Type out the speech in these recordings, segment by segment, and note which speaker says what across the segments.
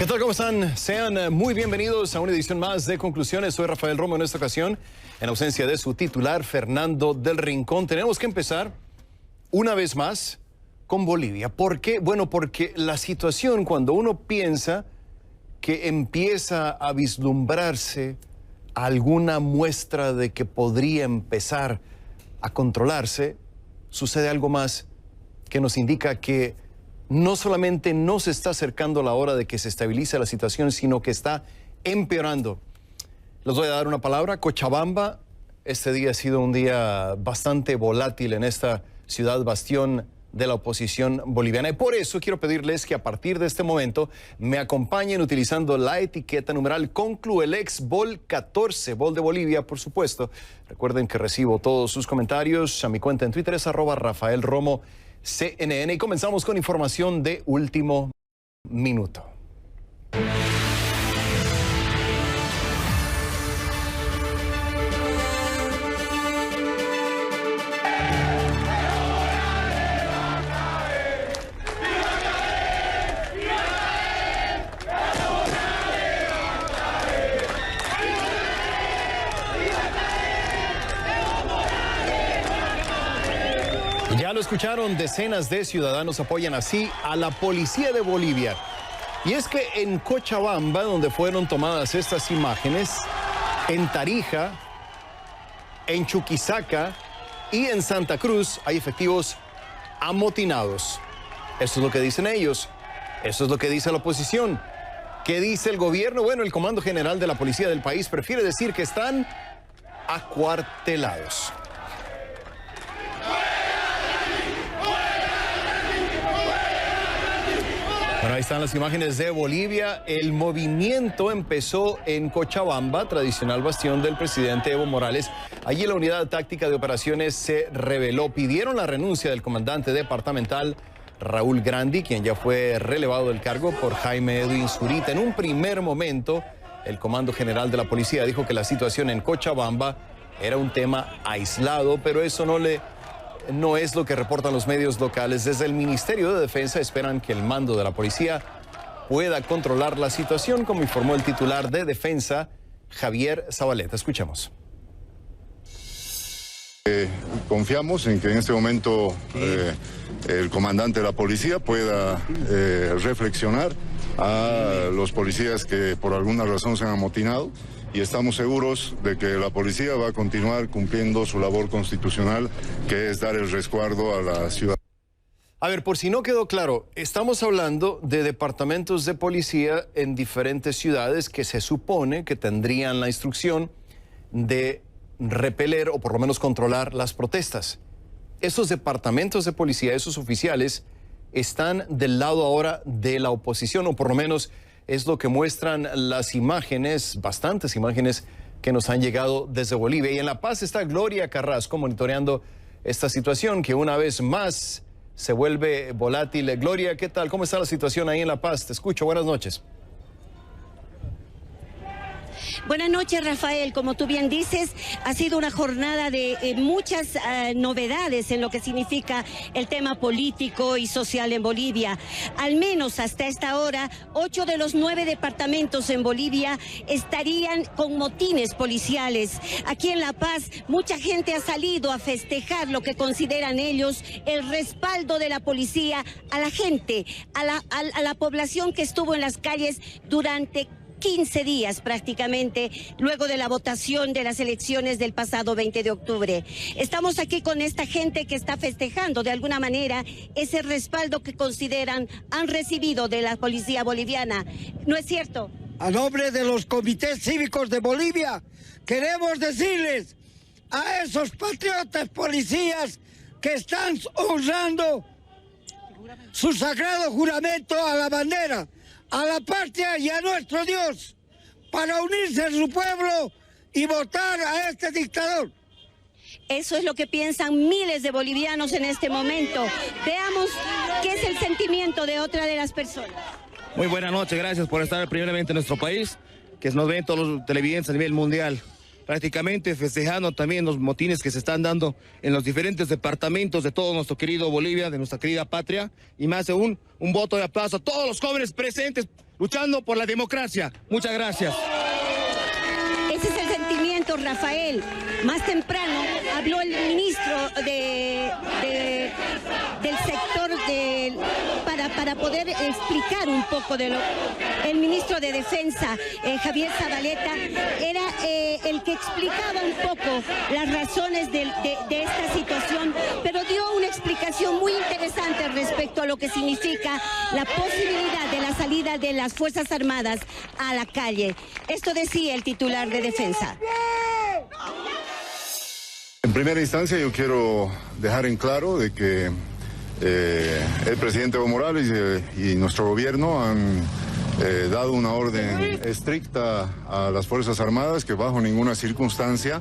Speaker 1: ¿Qué tal? ¿Cómo están? Sean muy bienvenidos a una edición más de Conclusiones. Soy Rafael Romo. En esta ocasión, en ausencia de su titular, Fernando del Rincón, tenemos que empezar una vez más con Bolivia. ¿Por qué? Bueno, porque la situación, cuando uno piensa que empieza a vislumbrarse alguna muestra de que podría empezar a controlarse, sucede algo más que nos indica que no solamente no se está acercando la hora de que se estabilice la situación, sino que está empeorando. Les voy a dar una palabra: Cochabamba. Este día ha sido un día bastante volátil en esta ciudad bastión de la oposición boliviana. Y por eso quiero pedirles que a partir de este momento me acompañen utilizando la etiqueta numeral Concluelex Vol 14, Vol de Bolivia, por supuesto. Recuerden que recibo todos sus comentarios a mi cuenta en Twitter, es @RafaelRomo CNN, y comenzamos con información de último minuto. Ya lo escucharon, decenas de ciudadanos apoyan así a la policía de Bolivia. Y es que en Cochabamba, donde fueron tomadas estas imágenes, en Tarija, en Chuquisaca y en Santa Cruz hay efectivos amotinados. Eso es lo que dicen ellos, eso es lo que dice la oposición. ¿Qué dice el gobierno? Bueno, el Comando General de la Policía del país prefiere decir que están acuartelados. Bueno, ahí están las imágenes de Bolivia. El movimiento empezó en Cochabamba, tradicional bastión del presidente Evo Morales. Allí la unidad táctica de operaciones se rebeló. Pidieron la renuncia del comandante departamental Raúl Grandi, quien ya fue relevado del cargo por Jaime Edwin Zurita. En un primer momento, el Comando General de la Policía dijo que la situación en Cochabamba era un tema aislado, pero eso no es lo que reportan los medios locales. Desde el Ministerio de Defensa esperan que el mando de la policía pueda controlar la situación, como informó el titular de Defensa, Javier Zabaleta. Escuchemos.
Speaker 2: Confiamos en que en este momento el comandante de la policía pueda reflexionar a los policías que por alguna razón se han amotinado, y estamos seguros de que la policía va a continuar cumpliendo su labor constitucional, que es dar el resguardo a la ciudad.
Speaker 1: A ver, por si no quedó claro, estamos hablando de departamentos de policía en diferentes ciudades que se supone que tendrían la instrucción de repeler o por lo menos controlar las protestas. Esos departamentos de policía, esos oficiales, están del lado ahora de la oposición, o por lo menos es lo que muestran las imágenes, bastantes imágenes que nos han llegado desde Bolivia. Y en La Paz está Gloria Carrasco monitoreando esta situación que una vez más se vuelve volátil. Gloria, ¿qué tal? ¿Cómo está la situación ahí en La Paz? Te escucho, buenas noches.
Speaker 3: Buenas noches, Rafael. Como tú bien dices, ha sido una jornada de muchas novedades en lo que significa el tema político y social en Bolivia. Al menos hasta esta hora, 8 de los 9 departamentos en Bolivia estarían con motines policiales. Aquí en La Paz, mucha gente ha salido a festejar lo que consideran ellos el respaldo de la policía a la gente, a la población que estuvo en las calles durante 15 días prácticamente luego de la votación de las elecciones del pasado 20 de octubre. Estamos aquí con esta gente que está festejando de alguna manera ese respaldo que consideran han recibido de la policía boliviana. ¿No es cierto?
Speaker 4: A nombre de los comités cívicos de Bolivia, queremos decirles a esos patriotas policías que están honrando su sagrado juramento a la bandera, a la patria y a nuestro Dios, para unirse a su pueblo y votar a este dictador.
Speaker 3: Eso es lo que piensan miles de bolivianos en este momento. Veamos qué es el sentimiento de otra de las personas.
Speaker 5: Muy buenas noches, gracias por estar primeramente en nuestro país, que nos ven todos los televidentes a nivel mundial. Prácticamente festejando también los motines que se están dando en los diferentes departamentos de todo nuestro querido Bolivia, de nuestra querida patria, y más aún un voto de aplauso a todos los jóvenes presentes luchando por la democracia. Muchas gracias.
Speaker 3: Ese es el sentimiento, Rafael. Más temprano habló el ministro del sector para poder explicar un poco de lo... El ministro de Defensa, Javier Zabaleta, era el que explicaba un poco las razones de esta situación, pero dio una explicación muy interesante respecto a lo que significa la posibilidad de la salida de las Fuerzas Armadas a la calle. Esto decía el titular de Defensa.
Speaker 2: En primera instancia yo quiero dejar en claro de que el presidente Evo Morales y nuestro gobierno han dado una orden estricta a las Fuerzas Armadas que bajo ninguna circunstancia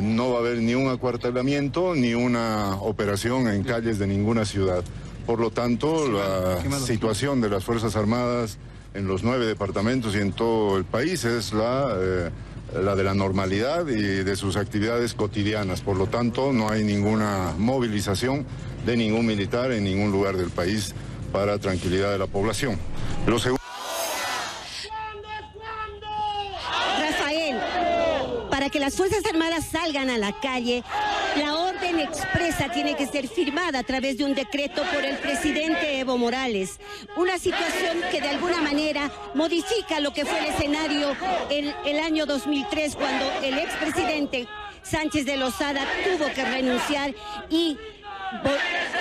Speaker 2: no va a haber ni un acuartelamiento ni una operación en calles de ninguna ciudad. Por lo tanto, la situación de las Fuerzas Armadas en los 9 departamentos y en todo el país es la de la normalidad y de sus actividades cotidianas. Por lo tanto, no hay ninguna movilización de ningún militar en ningún lugar del país para tranquilidad de la población.
Speaker 3: Rafael, para que las Fuerzas Armadas salgan a la calle, la orden expresa tiene que ser firmada a través de un decreto por el presidente Evo Morales. Una situación que de alguna manera modifica lo que fue el escenario el año 2003, cuando el expresidente Sánchez de Lozada tuvo que renunciar y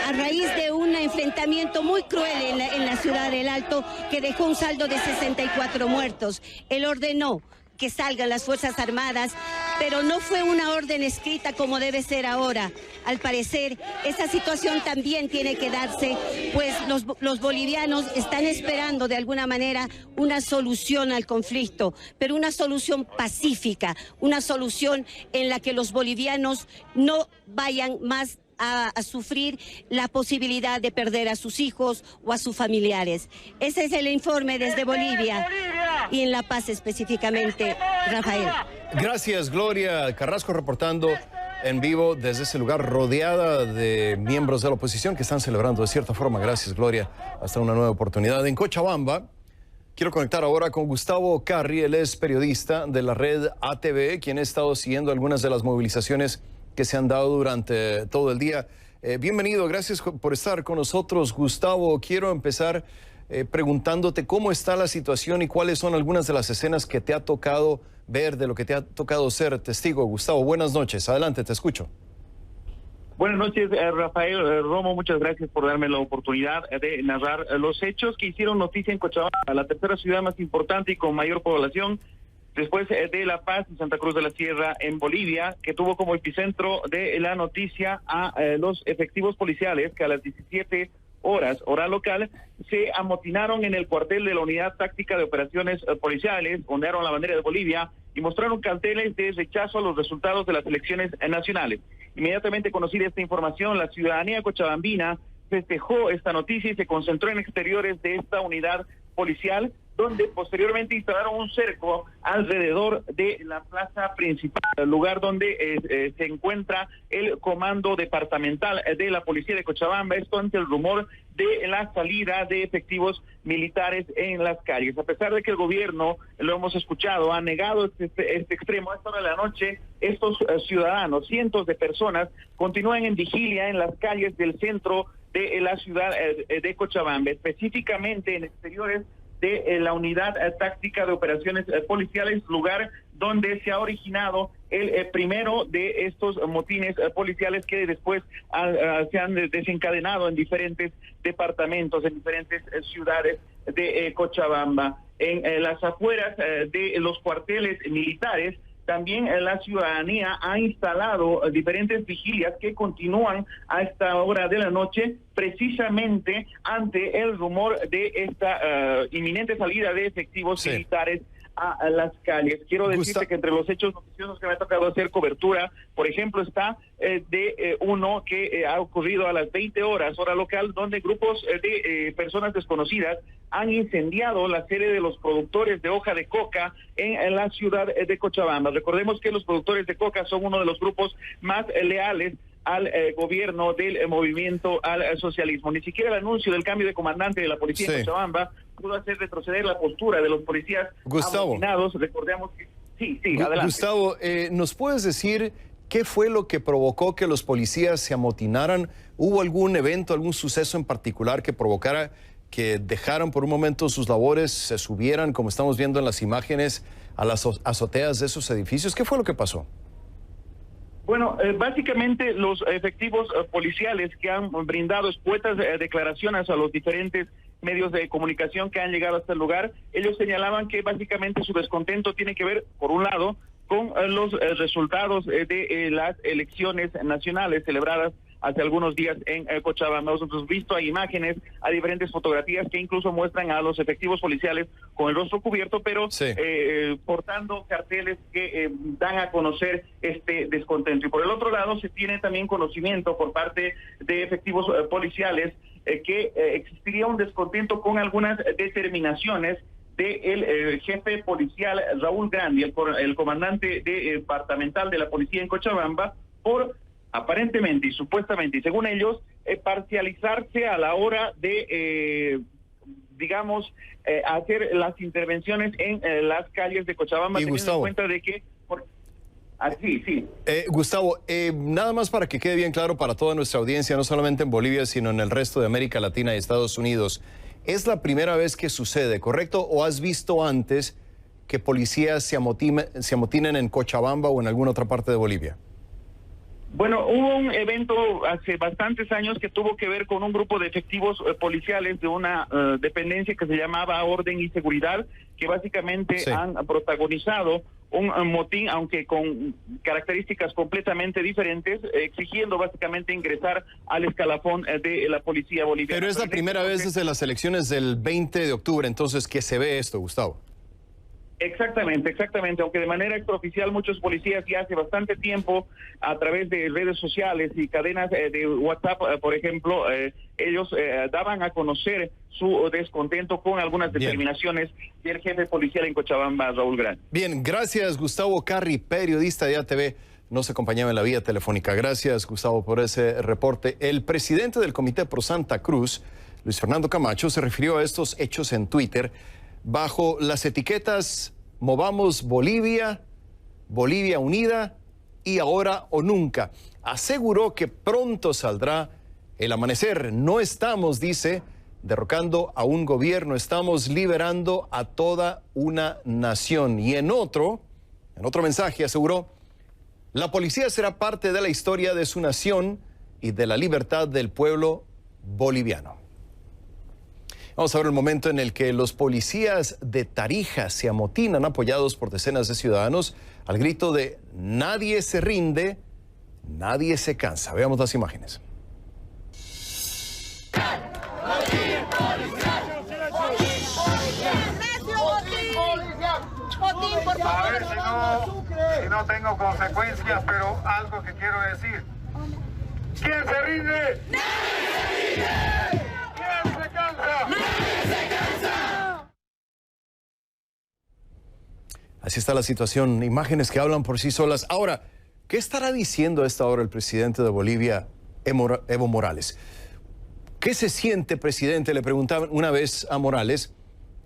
Speaker 3: a raíz de un enfrentamiento muy cruel en la ciudad del Alto que dejó un saldo de 64 muertos. Él ordenó que salgan las Fuerzas Armadas, pero no fue una orden escrita como debe ser ahora. Al parecer, esa situación también tiene que darse, pues los bolivianos están esperando de alguna manera una solución al conflicto, pero una solución pacífica, una solución en la que los bolivianos no vayan más a sufrir la posibilidad de perder a sus hijos o a sus familiares. Ese es el informe desde Bolivia y en La Paz específicamente, Rafael.
Speaker 1: Gracias, Gloria Carrasco, reportando en vivo desde ese lugar, rodeada de miembros de la oposición que están celebrando de cierta forma. Gracias, Gloria. Hasta una nueva oportunidad. En Cochabamba, quiero conectar ahora con Gustavo Carri. Él es periodista de la red ATV, quien ha estado siguiendo algunas de las movilizaciones que se han dado durante todo el día. Bienvenido, gracias por estar con nosotros, Gustavo. Quiero empezar preguntándote cómo está la situación y cuáles son algunas de las escenas que te ha tocado ver, de lo que te ha tocado ser testigo. Gustavo, buenas noches. Adelante, te escucho.
Speaker 6: Buenas noches, Rafael Romo. Muchas gracias por darme la oportunidad de narrar los hechos que hicieron noticia en Cochabamba, la tercera ciudad más importante y con mayor población después de La Paz y Santa Cruz de la Sierra en Bolivia, que tuvo como epicentro de la noticia a los efectivos policiales que a las 17 horas, hora local, se amotinaron en el cuartel de la Unidad Táctica de Operaciones Policiales, ondearon la bandera de Bolivia y mostraron carteles de rechazo a los resultados de las elecciones nacionales. Inmediatamente conocida esta información, la ciudadanía cochabambina festejó esta noticia y se concentró en exteriores de esta unidad policial, donde posteriormente instalaron un cerco alrededor de la plaza principal, el lugar donde se encuentra el comando departamental de la policía de Cochabamba, esto ante el rumor de la salida de efectivos militares en las calles. A pesar de que el gobierno, lo hemos escuchado, ha negado este extremo, a esta hora de la noche, estos ciudadanos, cientos de personas, continúan en vigilia en las calles del centro de la ciudad de Cochabamba, específicamente en exteriores de la Unidad Táctica de Operaciones Policiales, lugar donde se ha originado el primero de estos motines policiales que después se han desencadenado en diferentes departamentos, en diferentes ciudades de Cochabamba. En las afueras de los cuarteles militares, también la ciudadanía ha instalado diferentes vigilias que continúan a esta hora de la noche, precisamente ante el rumor de esta inminente salida de efectivos militares a las calles. Quiero decirte que entre los hechos noticiosos que me ha tocado hacer cobertura, por ejemplo, está uno que ha ocurrido a las 20 horas, hora local, donde grupos de personas desconocidas han incendiado la sede de los productores de hoja de coca en la ciudad de Cochabamba. Recordemos que los productores de coca son uno de los grupos más leales al gobierno del movimiento al socialismo. Ni siquiera el anuncio del cambio de comandante de la policía en Cochabamba pudo hacer retroceder la postura de los policías amotinados. Recordemos que... Sí, adelante.
Speaker 1: Gustavo, ¿nos puedes decir qué fue lo que provocó que los policías se amotinaran? ¿Hubo algún evento, algún suceso en particular que provocara que dejaran por un momento sus labores, se subieran, como estamos viendo en las imágenes, a las azoteas de esos edificios? ¿Qué fue lo que pasó?
Speaker 6: Bueno, básicamente los efectivos policiales que han brindado escuetas declaraciones a los diferentes medios de comunicación que han llegado hasta el lugar, ellos señalaban que básicamente su descontento tiene que ver, por un lado, con los resultados de las elecciones nacionales celebradas hace algunos días en Cochabamba. Nosotros hemos visto hay imágenes, hay diferentes fotografías que incluso muestran a los efectivos policiales con el rostro cubierto, pero portando carteles que dan a conocer este descontento. Y por el otro lado, se tiene también conocimiento por parte de efectivos policiales que existiría un descontento con algunas determinaciones del jefe policial Raúl Grandi, el comandante departamental de la policía en Cochabamba, por aparentemente y supuestamente, y según ellos, parcializarse a la hora de, hacer las intervenciones en las calles de Cochabamba,
Speaker 1: y
Speaker 6: teniendo
Speaker 1: Gustavo,
Speaker 6: en cuenta de que... sí.
Speaker 1: Gustavo, nada más para que quede bien claro para toda nuestra audiencia, no solamente en Bolivia, sino en el resto de América Latina y Estados Unidos, ¿es la primera vez que sucede, correcto? ¿O has visto antes que policías se amotinen en Cochabamba o en alguna otra parte de Bolivia?
Speaker 6: Bueno, hubo un evento hace bastantes años que tuvo que ver con un grupo de efectivos policiales de una dependencia que se llamaba Orden y Seguridad, que básicamente han protagonizado un motín, aunque con características completamente diferentes, exigiendo básicamente ingresar al escalafón de la policía boliviana.
Speaker 1: Pero es la primera vez desde las elecciones del 20 de octubre, entonces, que se ve esto, Gustavo.
Speaker 6: Exactamente, aunque de manera extraoficial muchos policías ya hace bastante tiempo a través de redes sociales y cadenas de WhatsApp, por ejemplo, ellos daban a conocer su descontento con algunas determinaciones del jefe policial en Cochabamba, Raúl Grandi.
Speaker 1: Bien, gracias Gustavo Carri, periodista de ATV, nos acompañaba en la vía telefónica. Gracias Gustavo por ese reporte. El presidente del Comité Pro Santa Cruz, Luis Fernando Camacho, se refirió a estos hechos en Twitter bajo las etiquetas Movamos Bolivia, Bolivia Unida y Ahora o Nunca. Aseguró que pronto saldrá el amanecer. No estamos, dice, derrocando a un gobierno, estamos liberando a toda una nación. Y en otro mensaje aseguró, la policía será parte de la historia de su nación y de la libertad del pueblo boliviano. Vamos a ver el momento en el que los policías de Tarija se amotinan apoyados por decenas de ciudadanos al grito de nadie se rinde, nadie se cansa. Veamos las imágenes.
Speaker 7: A ver si no tengo consecuencias, pero algo que quiero decir. ¿Quién se rinde? ¡Nadie se rinde! ¿Quién se cansa? ¡Nadie se cansa!
Speaker 1: Así está la situación, imágenes que hablan por sí solas. Ahora, ¿qué estará diciendo a esta hora el presidente de Bolivia, Evo Morales? ¿Qué se siente, presidente? Le preguntaban una vez a Morales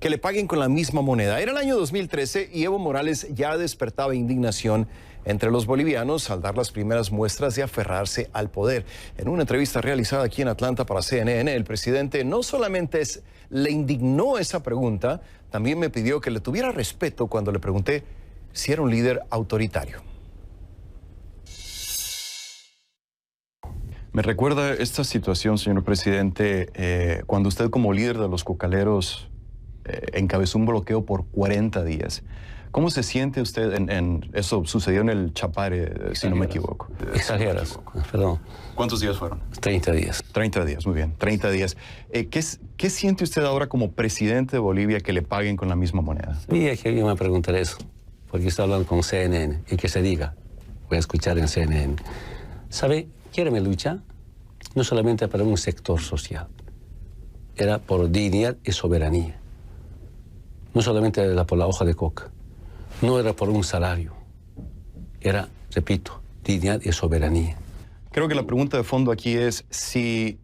Speaker 1: que le paguen con la misma moneda. Era el año 2013 y Evo Morales ya despertaba indignación entre los bolivianos al dar las primeras muestras de aferrarse al poder. En una entrevista realizada aquí en Atlanta para CNN, el presidente no solamente le indignó esa pregunta, también me pidió que le tuviera respeto cuando le pregunté si era un líder autoritario.
Speaker 8: Me recuerda esta situación, señor presidente, cuando usted como líder de los cocaleros encabezó un bloqueo por 40 días. ¿Cómo se siente usted eso sucedió en el Chapare, si no me equivoco?
Speaker 9: Exageras, perdón.
Speaker 8: ¿Cuántos días fueron?
Speaker 9: 30 días.
Speaker 8: 30 días, muy bien, 30 días. ¿Qué siente usted ahora como presidente de Bolivia que le paguen con la misma moneda?
Speaker 9: Mira que alguien me preguntará eso, porque está hablando con CNN y que se diga, voy a escuchar en CNN. ¿Sabe? Quiere mi lucha, no solamente para un sector social, era por dignidad y soberanía. No solamente era por la hoja de coca, no era por un salario, era, repito, dignidad y soberanía.
Speaker 8: Creo que la pregunta de fondo aquí es si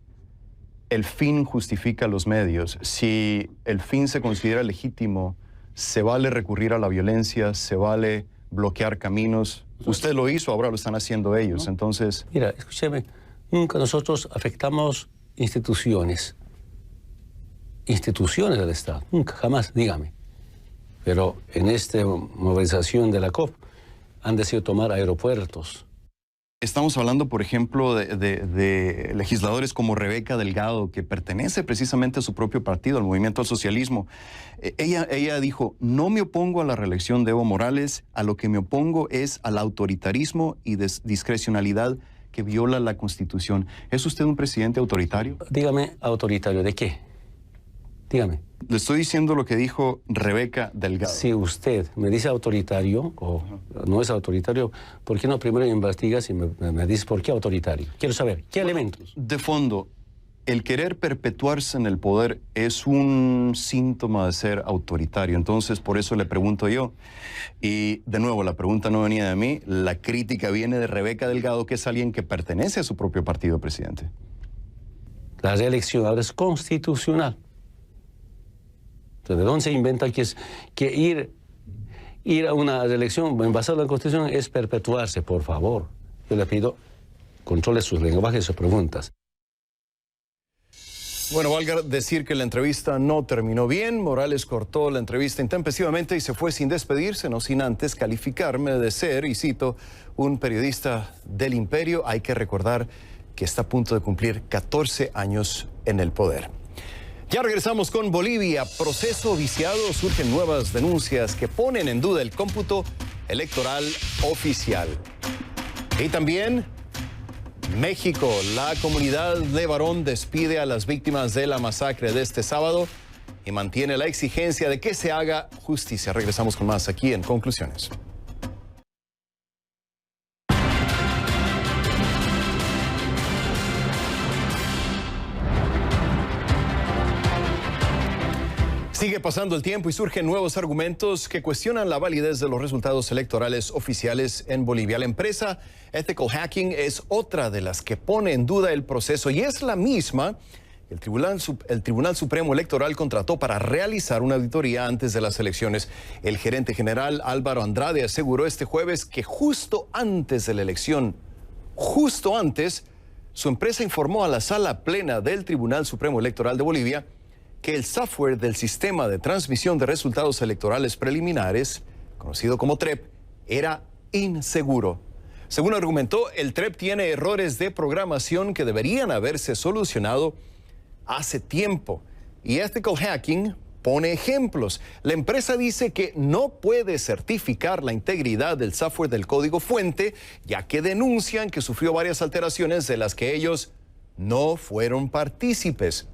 Speaker 8: el fin justifica los medios. Si el fin se considera legítimo, se vale recurrir a la violencia, se vale bloquear caminos. Usted lo hizo, ahora lo están haciendo ellos. Entonces...
Speaker 9: Mira, escúcheme, nunca nosotros afectamos instituciones del Estado, nunca, jamás, dígame. Pero en esta movilización de la COP han decidido tomar aeropuertos.
Speaker 8: Estamos hablando, por ejemplo, de legisladores como Rebeca Delgado, que pertenece precisamente a su propio partido, al Movimiento al Socialismo. Ella dijo, no me opongo a la reelección de Evo Morales, a lo que me opongo es al autoritarismo y discrecionalidad que viola la Constitución. ¿Es usted un presidente autoritario?
Speaker 9: Dígame, ¿autoritario de qué? Dígame.
Speaker 8: Le estoy diciendo lo que dijo Rebeca Delgado.
Speaker 9: Si usted me dice autoritario o no es autoritario, ¿por qué no primero investigas y me dice por qué autoritario? Quiero saber, ¿qué elementos?
Speaker 8: De fondo, el querer perpetuarse en el poder es un síntoma de ser autoritario. Entonces, por eso le pregunto yo. Y, de nuevo, la pregunta no venía de mí. La crítica viene de Rebeca Delgado, que es alguien que pertenece a su propio partido, presidente.
Speaker 9: La reelección ahora es constitucional. ¿De dónde se inventa que ir a una reelección basada en la Constitución es perpetuarse? Por favor, yo le pido, controle sus lenguajes y sus preguntas.
Speaker 1: Bueno, valga decir que la entrevista no terminó bien. Morales cortó la entrevista intempestivamente y se fue sin despedirse, no sin antes calificarme de ser, y cito, un periodista del imperio. Hay que recordar que está a punto de cumplir 14 años en el poder. Ya regresamos con Bolivia. Proceso viciado. Surgen nuevas denuncias que ponen en duda el cómputo electoral oficial. Y también México. La comunidad de Barón despide a las víctimas de la masacre de este sábado y mantiene la exigencia de que se haga justicia. Regresamos con más aquí en Conclusiones. Sigue pasando el tiempo y surgen nuevos argumentos que cuestionan la validez de los resultados electorales oficiales en Bolivia. La empresa Ethical Hacking es otra de las que pone en duda el proceso y es la misma que el Tribunal Supremo Electoral contrató para realizar una auditoría antes de las elecciones. El gerente general Álvaro Andrade aseguró este jueves que justo antes de la elección, su empresa informó a la sala plena del Tribunal Supremo Electoral de Bolivia que el software del sistema de transmisión de resultados electorales preliminares, conocido como TREP, era inseguro. Según argumentó, el TREP tiene errores de programación que deberían haberse solucionado hace tiempo. Y Ethical Hacking pone ejemplos. La empresa dice que no puede certificar la integridad del software del código fuente, ya que denuncian que sufrió varias alteraciones de las que ellos no fueron partícipes.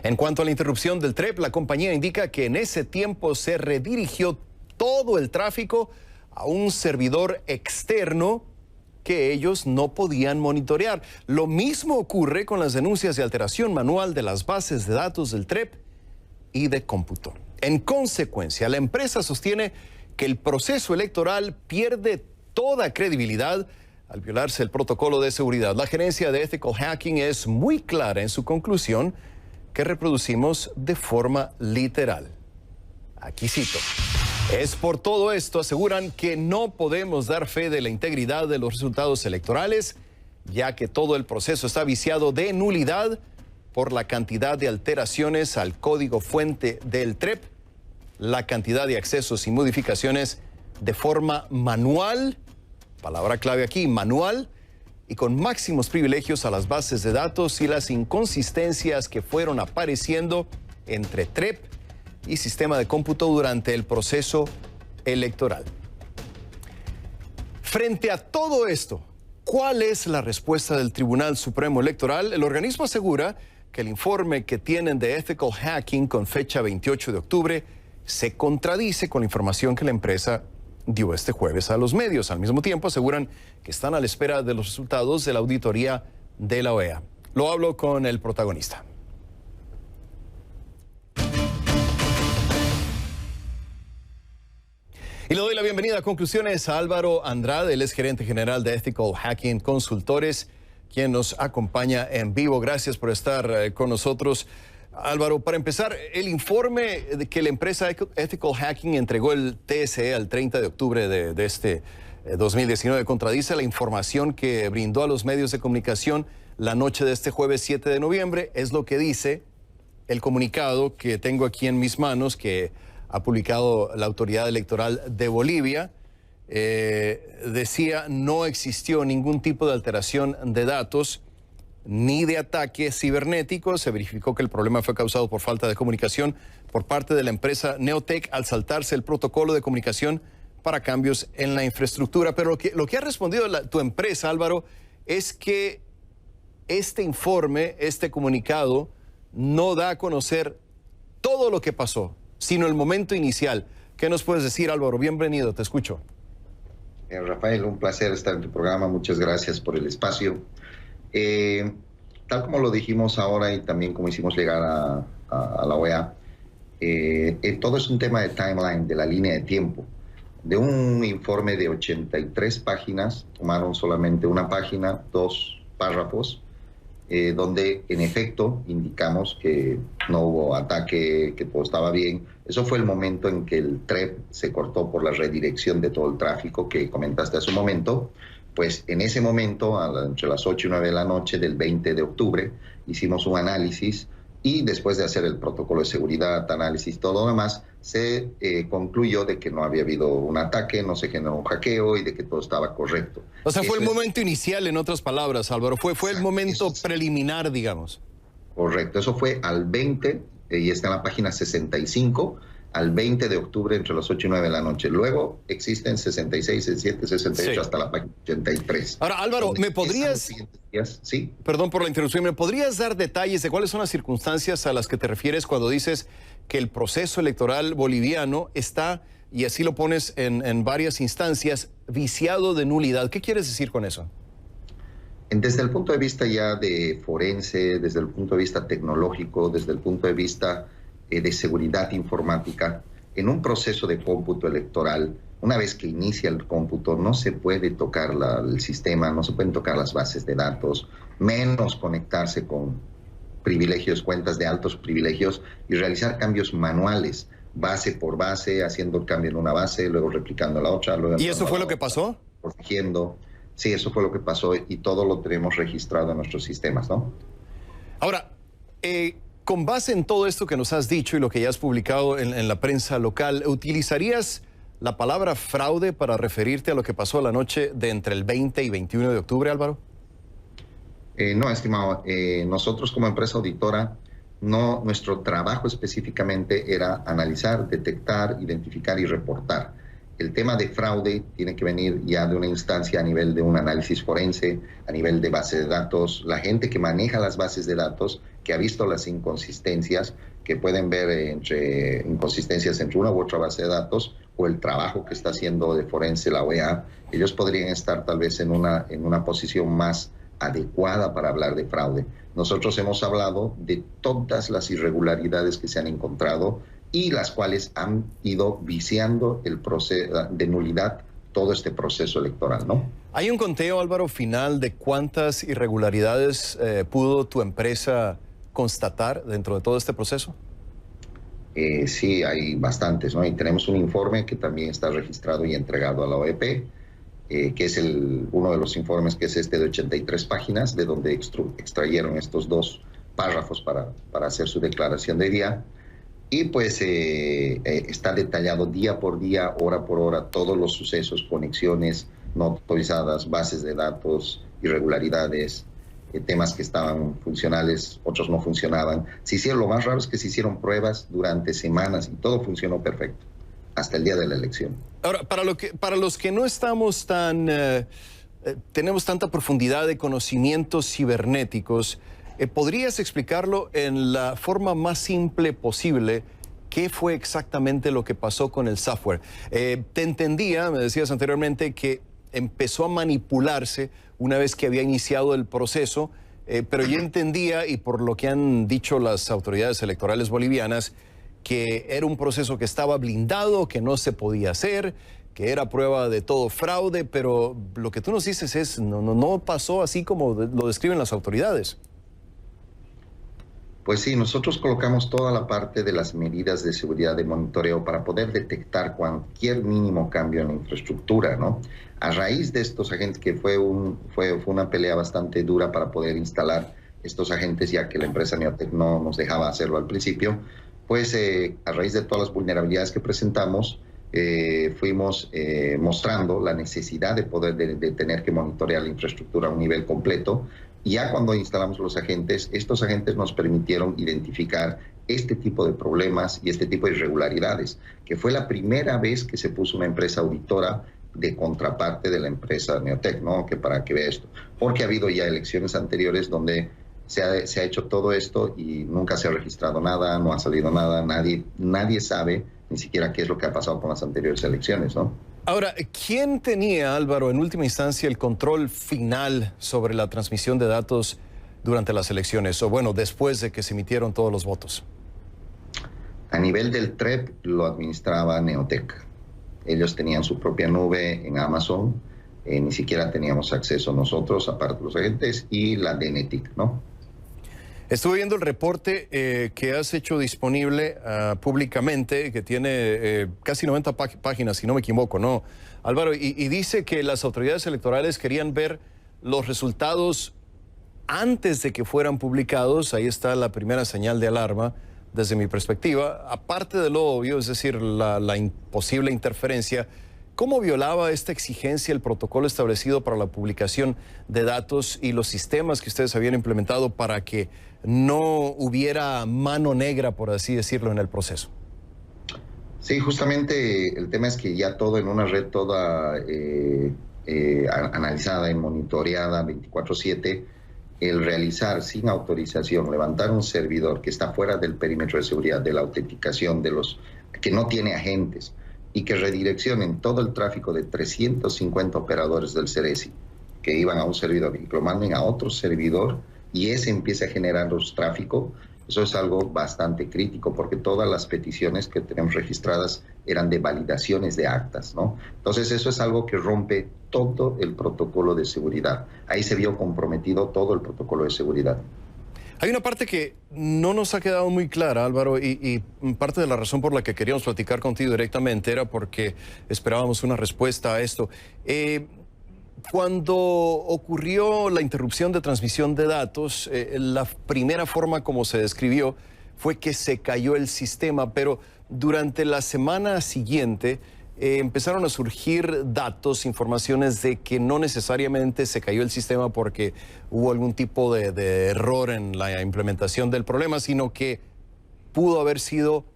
Speaker 1: En cuanto a la interrupción del TREP, la compañía indica que en ese tiempo se redirigió todo el tráfico a un servidor externo que ellos no podían monitorear. Lo mismo ocurre con las denuncias de alteración manual de las bases de datos del TREP y de cómputo. En consecuencia, la empresa sostiene que el proceso electoral pierde toda credibilidad al violarse el protocolo de seguridad. La gerencia de Ethical Hacking es muy clara en su conclusión, que reproducimos de forma literal. Aquí cito. Es por todo esto, aseguran, que no podemos dar fe de la integridad de los resultados electorales, ya que todo el proceso está viciado de nulidad por la cantidad de alteraciones al código fuente del TREP, la cantidad de accesos y modificaciones de forma manual, palabra clave aquí, manual, y con máximos privilegios a las bases de datos y las inconsistencias que fueron apareciendo entre TREP y sistema de cómputo durante el proceso electoral. Frente a todo esto, ¿cuál es la respuesta del Tribunal Supremo Electoral? El organismo asegura que el informe que tienen de Ethical Hacking con fecha 28 de octubre se contradice con la información que la empresa dio este jueves a los medios. Al mismo tiempo aseguran que están a la espera de los resultados de la auditoría de la OEA. Lo hablo con el protagonista. Y le doy la bienvenida a Conclusiones a Álvaro Andrade. Él es gerente general de Ethical Hacking Consultores. quien nos acompaña en vivo. Gracias por estar con nosotros. Álvaro, para empezar, el informe que la empresa Ethical Hacking entregó el TSE al 30 de octubre de este 2019 contradice la información que brindó a los medios de comunicación la noche de este jueves 7 de noviembre. Es lo que dice el comunicado que tengo aquí en mis manos, que ha publicado la Autoridad Electoral de Bolivia. Decía, no existió ningún tipo de alteración de datos ni de ataque cibernético. Se verificó que el problema fue causado por falta de comunicación por parte de la empresa Neotec al saltarse el protocolo de comunicación para cambios en la infraestructura. Pero lo que ha respondido tu empresa, Álvaro, es que este informe, este comunicado, no da a conocer todo lo que pasó, sino el momento inicial. ¿Qué nos puedes decir, Álvaro? Bienvenido, te escucho.
Speaker 10: Rafael, un placer estar en tu programa. Muchas gracias por el espacio. Tal como lo dijimos ahora y también como hicimos llegar a la OEA, todo es un tema de timeline, de la línea de tiempo. De un informe de 83 páginas, tomaron solamente una página, 2 párrafos, donde en efecto indicamos que no hubo ataque, que todo estaba bien. Eso fue el momento en que el TREP se cortó por la redirección de todo el tráfico que comentaste hace un momento. Pues en ese momento, entre las 8 y 9 de la noche del 20 de octubre, hicimos un análisis y después de hacer el protocolo de seguridad, análisis, todo lo demás, se concluyó de que no había habido un ataque, no se generó un hackeo y de que todo estaba correcto.
Speaker 1: O sea, fue el momento inicial, en otras palabras, Álvaro, fue el momento preliminar, digamos.
Speaker 10: Correcto, eso fue al 20, y está en la página 65, al 20 de octubre entre las 8 y 9 de la noche. Luego existen 66, 67, 68 sí, hasta la página 83.
Speaker 1: Ahora, Álvaro, ¿me podrías...
Speaker 10: Sí.
Speaker 1: Perdón por la interrupción, ¿me podrías dar detalles de cuáles son las circunstancias a las que te refieres cuando dices que el proceso electoral boliviano está, y así lo pones en varias instancias, viciado de nulidad? ¿Qué quieres decir con eso?
Speaker 10: Desde el punto de vista ya de forense, desde el punto de vista tecnológico, desde el punto de vista de seguridad informática, en un proceso de cómputo electoral, una vez que inicia el cómputo, no se puede tocar el sistema, no se pueden tocar las bases de datos, menos conectarse con privilegios, cuentas de altos privilegios y realizar cambios manuales, base por base, haciendo el cambio en una base, luego replicando la otra. Luego
Speaker 1: ¿Y eso fue lo que pasó?
Speaker 10: Corrigiendo. Sí, eso fue lo que pasó y todo lo tenemos registrado en nuestros sistemas, ¿no?
Speaker 1: Ahora, con base en todo esto que nos has dicho y lo que ya has publicado en la prensa local, ¿utilizarías la palabra fraude para referirte a lo que pasó la noche de entre el 20 y 21 de octubre, Álvaro?
Speaker 10: No, estimado. Nosotros como empresa auditora, nuestro trabajo específicamente era analizar, detectar, identificar y reportar. El tema de fraude tiene que venir ya de una instancia a nivel de un análisis forense, a nivel de base de datos, la gente que maneja las bases de datos, que ha visto las inconsistencias, que pueden ver inconsistencias entre una u otra base de datos, o el trabajo que está haciendo de forense la OEA, ellos podrían estar tal vez en una posición más adecuada para hablar de fraude. Nosotros hemos hablado de todas las irregularidades que se han encontrado y las cuales han ido viciando el proceso de nulidad, todo este proceso electoral, ¿no?
Speaker 1: ¿Hay un conteo, Álvaro, final de cuántas irregularidades pudo tu empresa constatar dentro de todo este proceso?
Speaker 10: Sí, hay bastantes, ¿no? Y tenemos un informe que también está registrado y entregado a la OEP, que es uno de los informes, que es este de 83 páginas, de donde extrayeron estos 2 párrafos para hacer su declaración de día. Y pues está detallado día por día, hora por hora, todos los sucesos, conexiones no autorizadas, bases de datos, irregularidades, temas que estaban funcionales, otros no funcionaban. Lo más raro es que se hicieron pruebas durante semanas y todo funcionó perfecto, hasta el día de la elección.
Speaker 1: Ahora, para los que no estamos tenemos tanta profundidad de conocimientos cibernéticos, ¿podrías explicarlo en la forma más simple posible? ¿Qué fue exactamente lo que pasó con el software? Te entendía, me decías anteriormente, que empezó a manipularse una vez que había iniciado el proceso, pero yo entendía, y por lo que han dicho las autoridades electorales bolivianas, que era un proceso que estaba blindado, que no se podía hacer, que era prueba de todo fraude, pero lo que tú nos dices es, no pasó así como lo describen las autoridades.
Speaker 10: Pues sí, nosotros colocamos toda la parte de las medidas de seguridad de monitoreo para poder detectar cualquier mínimo cambio en la infraestructura, ¿no? A raíz de estos agentes, que fue una pelea bastante dura para poder instalar estos agentes, ya que la empresa Neotec no nos dejaba hacerlo al principio, pues a raíz de todas las vulnerabilidades que presentamos, fuimos mostrando la necesidad de poder de tener que monitorear la infraestructura a un nivel completo. Y ya cuando instalamos los agentes, estos agentes nos permitieron identificar este tipo de problemas y este tipo de irregularidades, que fue la primera vez que se puso una empresa auditora de contraparte de la empresa Neotec, ¿no? Que para que vea esto, porque ha habido ya elecciones anteriores donde se ha hecho todo esto y nunca se ha registrado nada, no ha salido nada, nadie sabe ni siquiera qué es lo que ha pasado con las anteriores elecciones, ¿no?
Speaker 1: Ahora, ¿quién tenía, Álvaro, en última instancia el control final sobre la transmisión de datos durante las elecciones, o bueno, después de que se emitieron todos los votos?
Speaker 10: A nivel del TREP lo administraba Neotec. Ellos tenían su propia nube en Amazon, ni siquiera teníamos acceso nosotros, aparte de los agentes, y la DNTIC, ¿no?
Speaker 1: Estuve viendo el reporte que has hecho disponible públicamente, que tiene casi 90 páginas, si no me equivoco, ¿no, Álvaro? Y dice que las autoridades electorales querían ver los resultados antes de que fueran publicados. Ahí está la primera señal de alarma desde mi perspectiva. Aparte de lo obvio, es decir, la posible interferencia, ¿cómo violaba esta exigencia el protocolo establecido para la publicación de datos y los sistemas que ustedes habían implementado para que no hubiera mano negra, por así decirlo, en el proceso?
Speaker 10: Sí, justamente el tema es que ya todo en una red toda analizada y monitoreada 24/7, el realizar sin autorización, levantar un servidor que está fuera del perímetro de seguridad, de la autenticación, que no tiene agentes, y que redireccionen todo el tráfico de 350 operadores del CERESI que iban a un servidor y lo manden a otro servidor y ese empieza a generar los tráfico. Eso es algo bastante crítico porque todas las peticiones que tenemos registradas eran de validaciones de actas, ¿no? Entonces eso es algo que rompe todo el protocolo de seguridad. Ahí se vio comprometido todo el protocolo de seguridad.
Speaker 1: Hay una parte que no nos ha quedado muy clara, Álvaro, y parte de la razón por la que queríamos platicar contigo directamente era porque esperábamos una respuesta a esto. Cuando ocurrió la interrupción de transmisión de datos, la primera forma como se describió fue que se cayó el sistema, pero durante la semana siguiente empezaron a surgir datos, informaciones de que no necesariamente se cayó el sistema porque hubo algún tipo de error en la implementación del problema, sino que pudo haber sido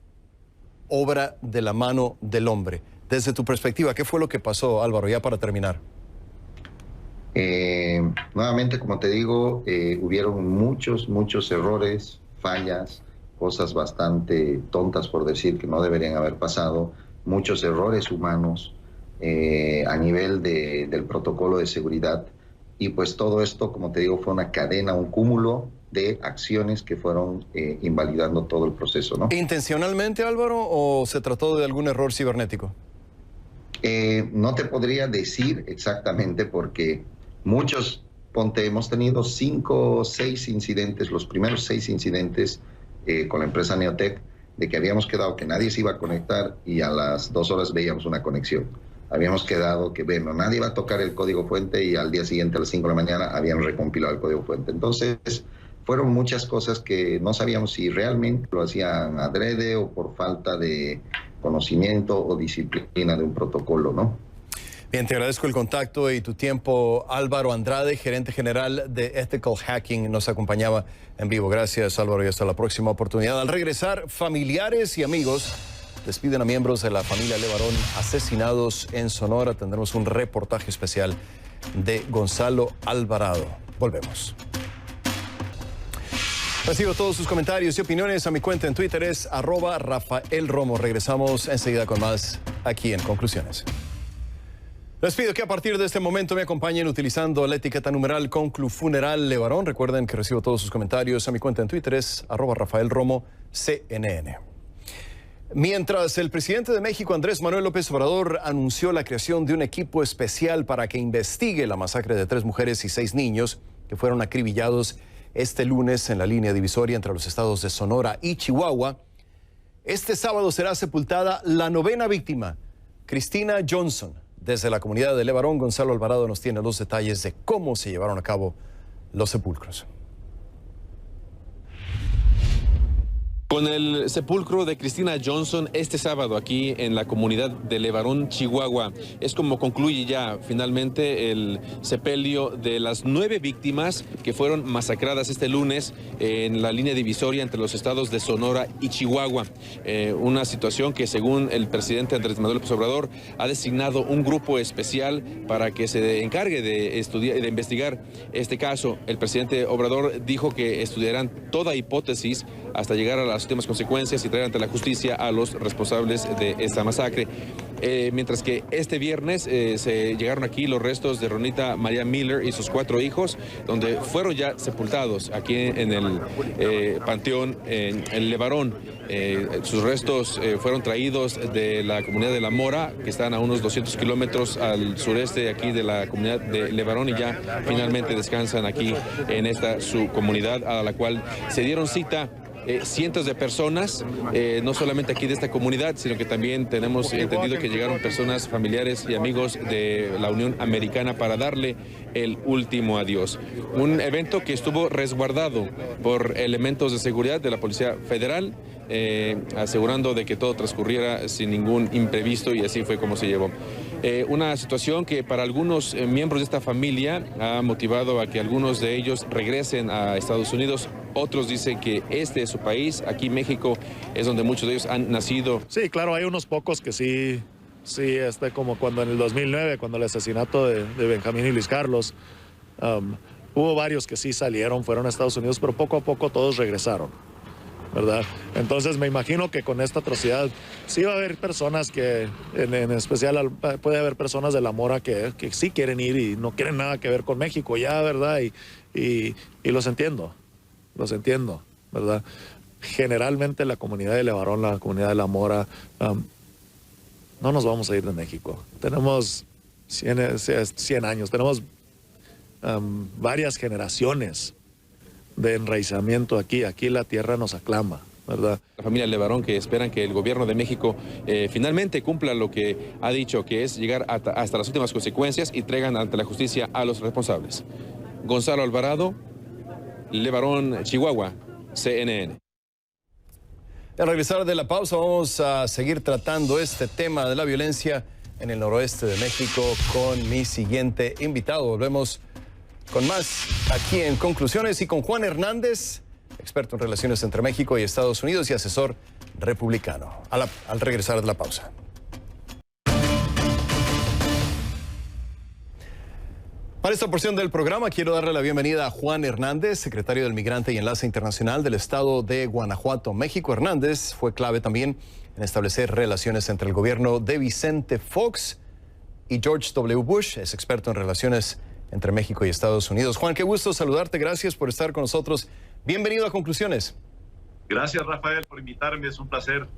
Speaker 1: obra de la mano del hombre. Desde tu perspectiva, ¿qué fue lo que pasó, Álvaro, ya para terminar?
Speaker 10: Nuevamente, como te digo, hubieron muchos errores, fallas, cosas bastante tontas, por decir, que no deberían haber pasado, muchos errores humanos a nivel del protocolo de seguridad. Y pues todo esto, como te digo, fue una cadena, un cúmulo de acciones que fueron invalidando todo el proceso, ¿no?
Speaker 1: ¿Intencionalmente, Álvaro, o se trató de algún error cibernético?
Speaker 10: No te podría decir exactamente porque hemos tenido 5 o 6 incidentes, los primeros 6 incidentes con la empresa Neotec, de que habíamos quedado que nadie se iba a conectar y a las 2 horas veíamos una conexión. Habíamos quedado que, bueno, nadie iba a tocar el código fuente y al día siguiente a las 5 de la mañana habían recompilado el código fuente. Entonces, fueron muchas cosas que no sabíamos si realmente lo hacían adrede o por falta de conocimiento o disciplina de un protocolo, ¿no?
Speaker 1: Bien, te agradezco el contacto y tu tiempo. Álvaro Andrade, gerente general de Ethical Hacking, nos acompañaba en vivo. Gracias, Álvaro, y hasta la próxima oportunidad. Al regresar, familiares y amigos despiden a miembros de la familia Levarón asesinados en Sonora. Tendremos un reportaje especial de Gonzalo Alvarado. Volvemos. Recibo todos sus comentarios y opiniones a mi cuenta en Twitter, es @RafaelRomo. Regresamos enseguida con más aquí en Conclusiones. Les pido que a partir de este momento me acompañen utilizando la etiqueta numeral Conclufuneral Levarón. Recuerden que recibo todos sus comentarios a mi cuenta en Twitter, es @RafaelRomoCNN. Mientras el presidente de México, Andrés Manuel López Obrador, anunció la creación de un equipo especial para que investigue la masacre de 3 mujeres y 6 niños que fueron acribillados este lunes en la línea divisoria entre los estados de Sonora y Chihuahua, este sábado será sepultada la 9ª víctima, Cristina Johnson. Desde la comunidad de Levarón, Gonzalo Alvarado nos tiene los detalles de cómo se llevaron a cabo los sepulcros.
Speaker 11: Con el sepulcro de Cristina Johnson este sábado aquí en la comunidad de Levarón, Chihuahua, es como concluye ya finalmente el sepelio de las 9 víctimas que fueron masacradas este lunes en la línea divisoria entre los estados de Sonora y Chihuahua. Una situación que, según el presidente Andrés Manuel López Obrador, ha designado un grupo especial para que se encargue de estudiar y de investigar este caso. El presidente Obrador dijo que estudiarán toda hipótesis hasta llegar a las últimas consecuencias y traer ante la justicia a los responsables de esta masacre. Mientras que este viernes se llegaron aquí los restos de Ronita María Miller y sus 4 hijos, donde fueron ya sepultados aquí en el panteón en el Levarón. Sus restos fueron traídos de la comunidad de La Mora, que están a unos 200 kilómetros al sureste aquí de la comunidad de Levarón, y ya finalmente descansan aquí en esta su comunidad, a la cual se dieron cita cientos de personas, no solamente aquí de esta comunidad, sino que también tenemos entendido que llegaron personas, familiares y amigos de la Unión Americana para darle el último adiós. Un evento que estuvo resguardado por elementos de seguridad de la Policía Federal, asegurando de que todo transcurriera sin ningún imprevisto, y así fue como se llevó. Una situación que para algunos miembros de esta familia ha motivado a que algunos de ellos regresen a Estados Unidos. Otros dicen que este es su país, aquí México es donde muchos de ellos han nacido.
Speaker 12: Sí, claro, hay unos pocos que sí, como cuando en el 2009, cuando el asesinato de Benjamín y Luis Carlos, hubo varios que sí salieron, fueron a Estados Unidos, pero poco a poco todos regresaron, ¿verdad? Entonces me imagino que con esta atrocidad sí va a haber personas que, en especial puede haber personas de La Mora que sí quieren ir y no quieren nada que ver con México ya, ¿verdad? Y los entiendo, ¿verdad? Generalmente la comunidad de Levarón, la comunidad de La Mora, no nos vamos a ir de México. Tenemos 100 años, tenemos varias generaciones de enraizamiento aquí la tierra nos aclama, ¿verdad?
Speaker 11: La familia Levarón, que esperan que el gobierno de México finalmente cumpla lo que ha dicho, que es llegar hasta las últimas consecuencias y traigan ante la justicia a los responsables. Gonzalo Alvarado, Levarón, Chihuahua, CNN.
Speaker 1: Al regresar de la pausa vamos a seguir tratando este tema de la violencia en el noroeste de México con mi siguiente invitado. Volvemos con más aquí en Conclusiones y con Juan Hernández, experto en relaciones entre México y Estados Unidos y asesor republicano. Al regresar de la pausa. Para esta porción del programa quiero darle la bienvenida a Juan Hernández, secretario del Migrante y Enlace Internacional del estado de Guanajuato, México. Hernández fue clave también en establecer relaciones entre el gobierno de Vicente Fox y George W. Bush. Es experto en relaciones entre México y Estados Unidos. Juan, qué gusto saludarte. Gracias por estar con nosotros. Bienvenido a Conclusiones.
Speaker 13: Gracias, Rafael, por invitarme. Es un placer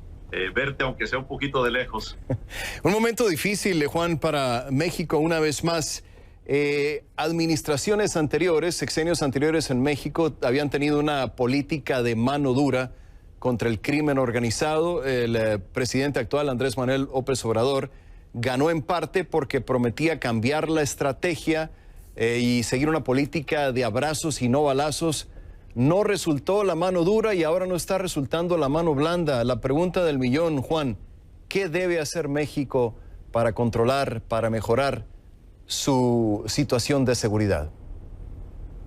Speaker 13: verte, aunque sea un poquito de lejos.
Speaker 1: Un momento difícil, Juan, para México una vez más. Administraciones anteriores, sexenios anteriores en México habían tenido una política de mano dura contra el crimen organizado. El presidente actual, Andrés Manuel López Obrador, ganó en parte porque prometía cambiar la estrategia y seguir una política de abrazos y no balazos. No resultó la mano dura y ahora no está resultando la mano blanda. La pregunta del millón, Juan, ¿qué debe hacer México para controlar, para mejorar su situación de seguridad?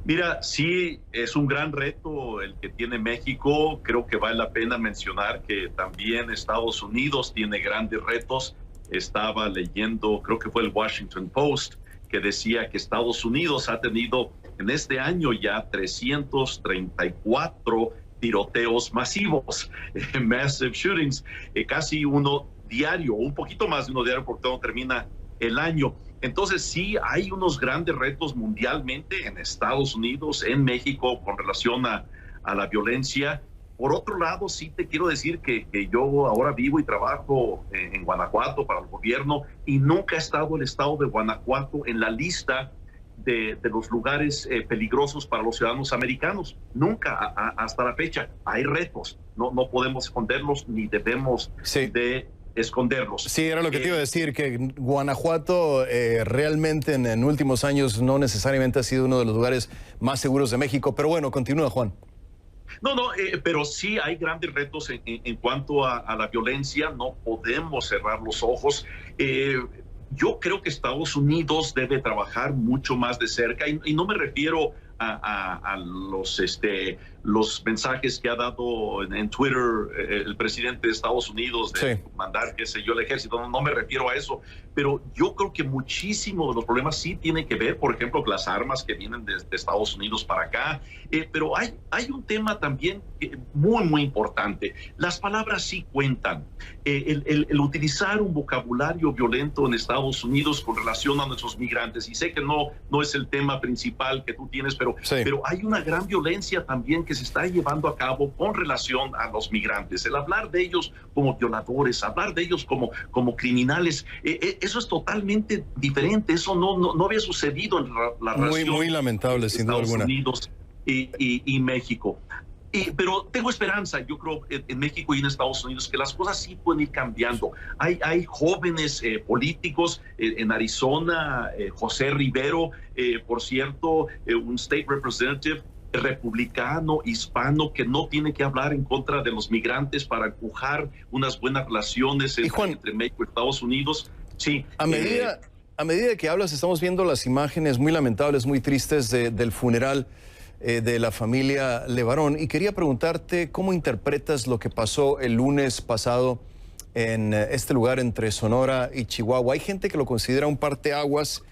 Speaker 13: Mira, sí, es un gran reto el que tiene México. Creo que vale la pena mencionar que también Estados Unidos tiene grandes retos. Estaba leyendo, creo que fue el Washington Post, que decía que Estados Unidos ha tenido en este año ya 334 tiroteos masivos, massive shootings, casi uno diario, un poquito más de uno diario porque todo termina el año. Entonces sí hay unos grandes retos mundialmente en Estados Unidos, en México, con relación a la violencia. Por otro lado, sí te quiero decir que yo ahora vivo y trabajo en Guanajuato para el gobierno y nunca ha estado el estado de Guanajuato en la lista de los lugares peligrosos para los ciudadanos americanos. Nunca, hasta la fecha. Hay retos, no podemos esconderlos ni debemos de esconderlos.
Speaker 1: Sí, era lo que te iba a decir, que Guanajuato realmente en últimos años no necesariamente ha sido uno de los lugares más seguros de México, pero bueno, continúa, Juan.
Speaker 13: No, pero sí hay grandes retos en cuanto a la violencia, no podemos cerrar los ojos. Yo creo que Estados Unidos debe trabajar mucho más de cerca y no me refiero a los mensajes que ha dado en Twitter el presidente de Estados Unidos de mandar, qué sé yo, el ejército. No me refiero a eso, pero yo creo que muchísimo de los problemas sí tienen que ver, por ejemplo, con las armas que vienen de Estados Unidos para acá, pero hay un tema también muy importante. Las palabras sí cuentan. El utilizar un vocabulario violento en Estados Unidos con relación a nuestros migrantes, y sé que no es el tema principal que tú tienes, pero hay una gran violencia también que se está llevando a cabo con relación a los migrantes. El hablar de ellos como violadores, hablar de ellos como criminales, eso es totalmente diferente. Eso no había sucedido en la relación
Speaker 1: muy lamentable, sin duda alguna.
Speaker 13: Estados Unidos y México. Pero tengo esperanza, yo creo, en México y en Estados Unidos, que las cosas sí pueden ir cambiando. Hay jóvenes políticos en Arizona, José Rivero, por cierto, un state representative republicano, hispano, que no tiene que hablar en contra de los migrantes para empujar unas buenas relaciones entre México y Estados Unidos. Sí.
Speaker 1: A medida que hablas, estamos viendo las imágenes muy lamentables, muy tristes del funeral de la familia Levarón, y quería preguntarte cómo interpretas lo que pasó el lunes pasado en este lugar entre Sonora y Chihuahua. Hay gente que lo considera un parteaguas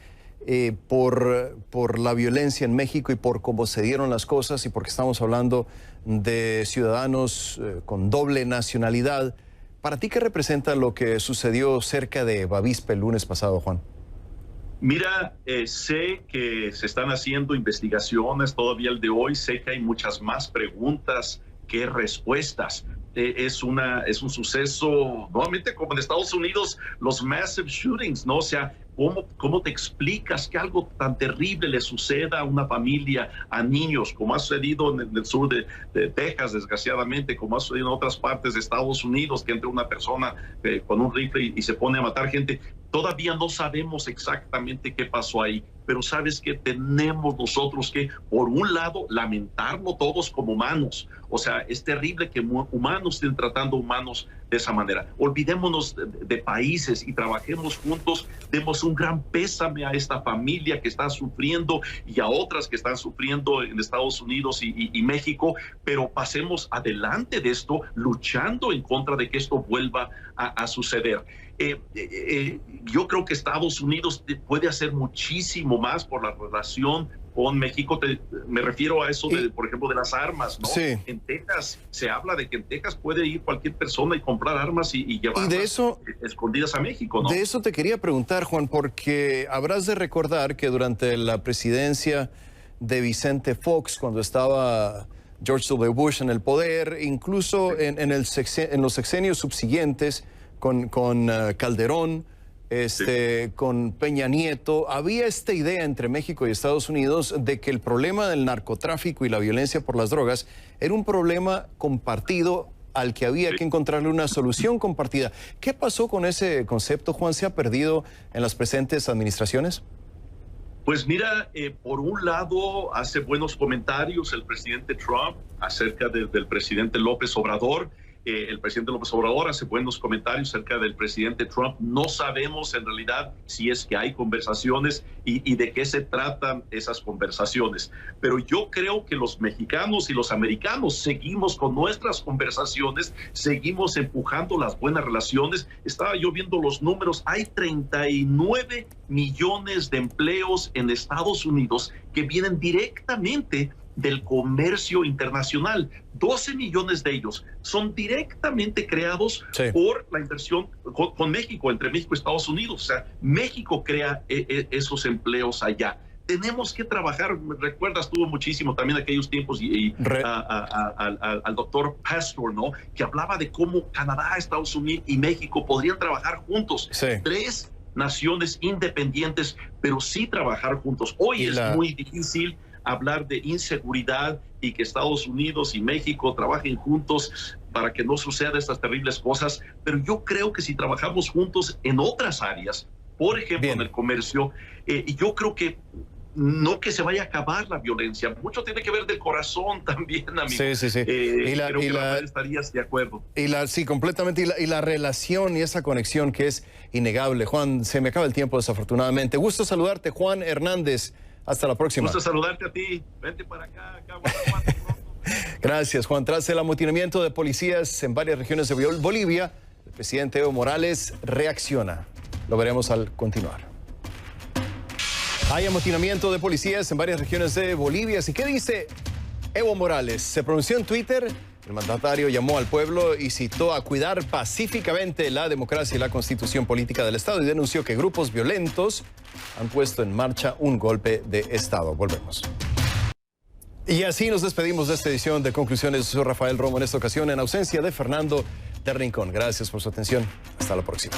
Speaker 1: por la violencia en México y por cómo se dieron las cosas y porque estamos hablando de ciudadanos con doble nacionalidad. ¿Para ti qué representa lo que sucedió cerca de Bavispe el lunes pasado, Juan?
Speaker 13: Mira, sé que se están haciendo investigaciones todavía el de hoy, sé que hay muchas más preguntas que respuestas. Es un suceso, nuevamente como en Estados Unidos, los massive shootings, ¿no? O sea, ¿cómo te explicas que algo tan terrible le suceda a una familia, a niños, como ha sucedido en el sur de Texas, desgraciadamente, como ha sucedido en otras partes de Estados Unidos, que entra una persona con un rifle y se pone a matar gente? Todavía no sabemos exactamente qué pasó ahí, pero sabes que tenemos nosotros que, por un lado, lamentarlo todos como humanos. O sea, es terrible que humanos estén tratando humanos de esa manera. Olvidémonos de países y trabajemos juntos. Demos un gran pésame a esta familia que está sufriendo y a otras que están sufriendo en Estados Unidos y México, pero pasemos adelante de esto, luchando en contra de que esto vuelva a suceder. Yo creo que Estados Unidos puede hacer muchísimo más por la relación con México. Me refiero a eso, por ejemplo, de las armas, ¿no?
Speaker 1: Sí.
Speaker 13: En Texas se habla de que en Texas puede ir cualquier persona y comprar armas y llevarlas escondidas a México, ¿no?
Speaker 1: De eso te quería preguntar, Juan, porque habrás de recordar que durante la presidencia de Vicente Fox, cuando estaba George W. Bush en el poder, incluso en los sexenios subsiguientes, con Calderón, con Peña Nieto, había esta idea entre México y Estados Unidos de que el problema del narcotráfico y la violencia por las drogas era un problema compartido al que había que encontrarle una solución compartida. ¿Qué pasó con ese concepto, Juan? ¿Se ha perdido en las presentes administraciones?
Speaker 13: Pues mira, por un lado hace buenos comentarios el presidente Trump acerca del presidente López Obrador. El presidente López Obrador hace buenos comentarios acerca del presidente Trump. No sabemos en realidad si es que hay conversaciones y de qué se tratan esas conversaciones. Pero yo creo que los mexicanos y los americanos seguimos con nuestras conversaciones, seguimos empujando las buenas relaciones. Estaba yo viendo los números, hay 39 millones de empleos en Estados Unidos que vienen directamente del comercio internacional. 12 millones de ellos son directamente creados por la inversión con México, entre México y Estados Unidos. O sea, México crea esos empleos allá. tenemos que trabajar. Me recuerdas, tuvo muchísimo también aquellos tiempos al doctor Pastor, ¿no? Que hablaba de cómo Canadá, Estados Unidos y México podrían trabajar juntos.
Speaker 1: Sí.
Speaker 13: 3 naciones independientes, pero sí trabajar juntos. Hoy es muy difícil hablar de inseguridad y que Estados Unidos y México trabajen juntos para que no sucedan estas terribles cosas, pero yo creo que si trabajamos juntos en otras áreas, por ejemplo en el comercio, yo creo que no que se vaya a acabar la violencia, mucho tiene que ver del corazón también, amigo.
Speaker 1: Sí.
Speaker 13: Creo que Rafael estarías de acuerdo.
Speaker 1: Sí, completamente. Y la relación y esa conexión que es innegable. Juan, se me acaba el tiempo desafortunadamente. Gusto saludarte, Juan Hernández. Hasta la próxima.
Speaker 13: Gusto saludarte a ti. Vente para acá
Speaker 1: Gracias, Juan. Tras el amotinamiento de policías en varias regiones de Bolivia, el presidente Evo Morales reacciona. Lo veremos al continuar. Hay amotinamiento de policías en varias regiones de Bolivia. ¿Y qué dice Evo Morales? Se pronunció en Twitter. El mandatario llamó al pueblo y citó a cuidar pacíficamente la democracia y la constitución política del Estado y denunció que grupos violentos han puesto en marcha un golpe de Estado. Volvemos. Y así nos despedimos de esta edición de Conclusiones. Soy Rafael Romo en esta ocasión en ausencia de Fernando del Rincón. Gracias por su atención. Hasta la próxima.